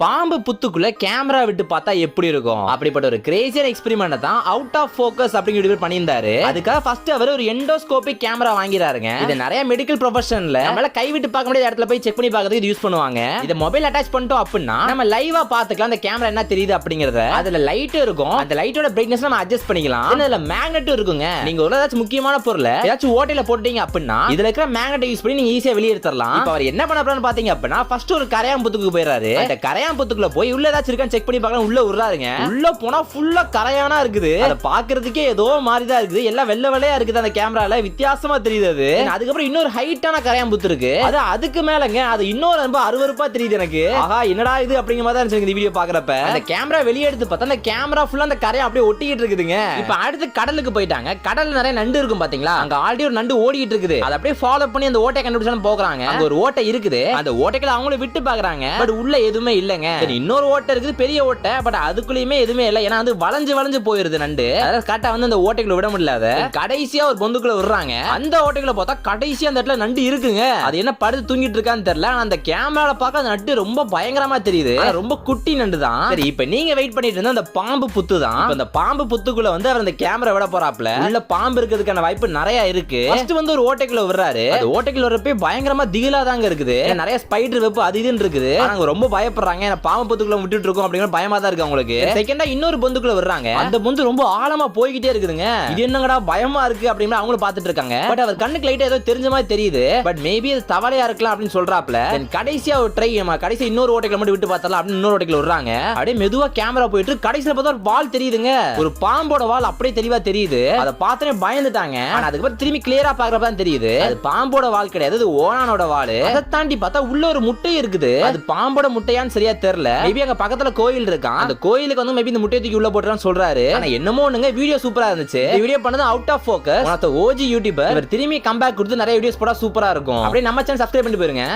பாம்பு புத்துக்குள்ள கேமரா விட்டு பார்த்தா எப்படி இருக்கும் அப்படிப்பட்ட ஒரு கிரேசியான எக்ஸ்பெரிமெண்ட் தான் அவுட் ஆஃப் ஃபோக்கஸ் அப்படிங்கிற பண்ணியிருந்தாரு. அதுக்காக ஃபர்ஸ்ட் அவர் ஒரு எண்டோஸ்கோபிக் கேமரா வாங்கிறாருங்க. இது நிறைய மெடிக்கல் ப்ரொஃபஷன்ல நம்மளால கை விட்டு பார்க்க முடியாத இடத்துல போய் செக் பண்ணி பார்க்கிறதுக்கு யூஸ் பண்ணுவாங்க. இத மொபைல் அட்டாச் பண்ணிட்டோம் அப்படின்னா நம்ம லைவா பார்த்துக்கலாம் அந்த கேமரா என்ன தெரியுது அப்படிங்கறத. அதுல லைட் இருக்கும், அந்த லைட்டோட பிரைட்னஸ் நம்ம அட்ஜஸ்ட் பண்ணிக்கலாம். அதுல மேக்னெட் இருக்குங்க. நீங்க ஒரு ஏதாச்சும் முக்கியமான பொருளை ஏதாச்சும் ஓட்டையில போட்டீங்க அப்படின்னா இதுல இருக்கிற மேக்னெட்டை யூஸ் பண்ணி நீங்க ஈஸியா வெளியே எடுத்துடலாம். இப்போ அவர் என்ன பண்ண போறான்னு பாத்தீங்க அப்படின்னா ஃபர்ஸ்ட் ஒரு கரையான் புத்துக்கு போயிடுறாரு. அந்த கரையான் புத்துக்குள்ள போய் உள்ள ஏதாச்சும் இருக்கான்னு செக் பண்ணி பார்க்கலாம். உள்ள விடுறாருங்க. உள்ள போனா ஃபுல்லா கரையானா இருக்குது. அத பாக்குறதுக்கே ஏதோ மாதிரி தான் இருக்குது. எல்லாம் வெள்ளை வெள்ளையா இருக்குது. அந்த கேமரால வித்தியாசமா தெரியுது. அது அதுக்கப்புறம் இன்னொரு ஹைட்டான கரையான் புத்து இருக்கு. அது அதுக்கு மேலங்க அது இன்னொரு ரொம்ப அருவருப்பா தெரியுது எனக்கு. ஆஹா என்னடா இது அப்படிங்கிற மாதிரி தான் இருந்துச்சு இந்த வீடியோ பாக்குறப்ப. அந்த கேமரா வெளியே எடுத்து பார்த்தா அந்த கேமரா ஃபுல்லா அந்த கரையான் அப்படியே ஒட்டிக்கிட்டு இருக்குதுங்க. இப்போ அடுத்து கடலுக்கு போயிட்டாங்க. கடல்ல நிறைய நண்டு இருக்கும் பாத்தீங்களா. அங்க ஆல்ரெடி ஒரு நண்டு ஓடிட்டு இருக்குது. அதை அப்படியே ஃபாலோ பண்ணி அந்த ஓட்டையை கண்டுபிடிச்சாலும் போறாங்க. அங்க ஒரு ஓட்டை இருக்குது. அந்த ஓட்டைகளை அவங்கள விட்டு பாக்குறாங்க. பட் உள்ள எதுவுமே இல்லங்க. இன்னொரு ஓட்டை இருக்குது, பெரிய ஓட்டை. பட் அதுக்குள்ளயுமே எதுவுமே இல்ல. ஏன்னா அது வளைஞ்சு வளைஞ்சு போயிருது நண்டு. அதாவது கரெக்டா வந்து அந்த ஓட்டைகளை விட முடியல. கடைசியா ஒரு பொந்துக்குள்ள விடுறாங்க. அந்த ஓட்டைகளை பார்த்தா கடைசியா அந்த இடத்துல நண்டு இருக்குங்க. அது என்ன படுத்து தூங்கிட்டு இருக்கான்னு தெரியல. ஆனா அந்த கேமரால பார்க்க அந்த நண்டு ரொம்ப பயங்கரமா தெரியுது. ரொம்ப குட்டி நண்டு தான். சரி இப்போ நீங்க வெயிட் பண்ணிட்டு இருந்த அந்த பாம்பு புத்து தான். அந்த பாம்பு புத்துக்குள்ள வந்து அவர் அந்த கேமரா விட போறாப்ல. உள்ள பாம்பு இருக்கிறதுக்கான வாய்ப்பு நிறைய இருக்கு. ஃபர்ஸ்ட் வந்து ஒரு ஓட்டைக்குள்ள விடுறாரு. அந்த ஓட்டைக்குள்ள வரப்பே பயங்கரமா திகிலா தாங்க இருக்குது. நிறைய ஸ்பைடர் வெப் அது இதுன்னு இருக்குது. அவங்க ரொம்ப பயப்படுறாங்க. ஏன்னா பாம்பு பொந்துக்குள்ள விட்டுட்டு இருக்கோம் அப்படிங்கிற பயமா தான் இருக்கு அவங்களுக்கு. செகண்டா இன்னொரு பொந்துக்குள்ள விடுறாங்க. அந்த பொந்து ரொம்ப ஆழமா போய்கிட்டே இருக்குதுங்க. இது என்னங்கடா பயமா இருக்கு அப்படின்னு அவங்களும் பார்த்துட்டு இருக்காங்க. பட் அவர் கண்ணுக்கு லைட்டா ஏதோ தெரிஞ்ச மாதிரி தெரியுது. பட் மேபி அது தவளையா இருக்கலாம் அப்படின்னு சொல்றாப்ல. கடைசியா ஒரு ட்ரை கடைசி இன்னொரு ஓட்டைக்குள்ள மட்டும் விட்டு பார்த்தலாம் அப்படின்னு இன்னொரு ஓட்டைக்குள்ள விடுறாங்க. அப்படியே மெதுவா கேமரா போயிட்டு கடைசியில பார்த்தா ஒரு வால் தெரியுதுங்க. ஒரு பாம்போட வால் அப்படியே தெளிவா தெரியுது. அதை பார்த்தனே பயந்துட்டாங்க. ஆனா அதுக்கப்புறம் திரும்பி கிளியரா பாக்குறப்ப தான் தெரியுது அது பாம்போட வால் கிடையாது, அது ஓனானோட வால். அதை தாண்டி பார்த்தா உள்ள ஒரு முட்டை இருக்குது. அது பாம்போட முட்டையான்னு சரியா தெரியல. மேபி அங்க பக்கத்துல கோயில் இருக்கான். அந்த கோயிலுக்கு வந்து மேபி இந்த முட்டையை தூக்கி உள்ள போட்டுறான்னு சொல்றாரு. ஆனா என்னமோ ஒண்ணுங்க வீடியோ சூப்பரா இருந்துச்சு. இந்த வீடியோ பண்ணது out of focus. One of the OG YouTuber. இவர் திரும்பி கம்பேக் கொடுத்து நிறைய வீடியோஸ் போட்டா சூப்பரா இருக்கும். அப்படியே நம்ம சேனல் சப்ஸ்கிரைப் பண்ணிட்டு போயிருங்க.